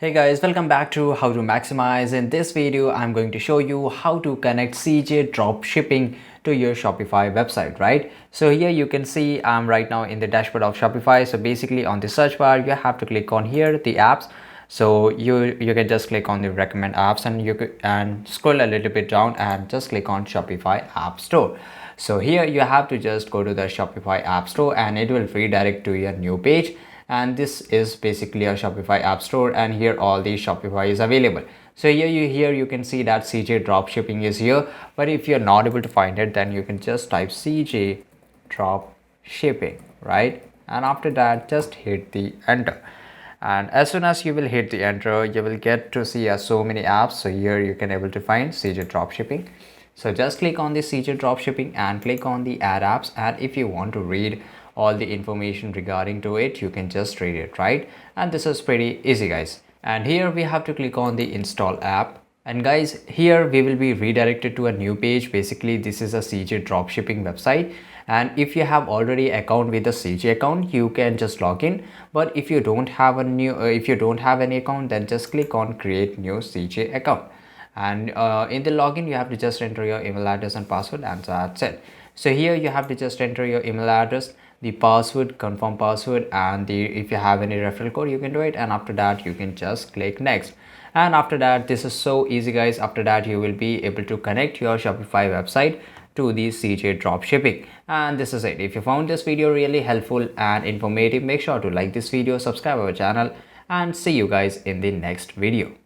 Hey guys, welcome back to How to Maximize. In this video, I'm going to show you how to connect CJ Dropshipping to your Shopify website, right? So here you can see I'm right now in the dashboard of Shopify. So basically on the search bar, you have to click on here, the apps. So you can just click on the recommend apps and you could and scroll a little bit down and just click on Shopify App Store. So here you have to just go to the Shopify App Store and it will redirect to your new page. And this is basically a Shopify App Store, and here all the Shopify is available. So here you can see that CJ Dropshipping is here, but if you're not able to find it, then you can just type CJ Dropshipping, right? And after that, just hit the enter. And as soon as you will hit the enter, you will get to see so many apps. So here you can able to find CJ Dropshipping. So just click on the CJ Dropshipping and click on the add apps, and if you want to read all the information regarding to it, you can just read it, right? And this is pretty easy, guys. And here we have to click on the install app, and guys, here we will be redirected to a new page. Basically this is a CJ Dropshipping website, and if you have already account with the CJ account, you can just log in. But if you don't have any account, then just click on create new CJ account, and in the login you have to just enter your email address and password, and that's it. So here you have to just enter your email address, the password, confirm password, and if you have any referral code, you can do it. And after that you can just click next. And after that, this is so easy, guys. After that you will be able to connect your Shopify website to the CJ Dropshipping. And this is it. If you found this video really helpful and informative, make sure to like this video, subscribe our channel, and see you guys in the next video.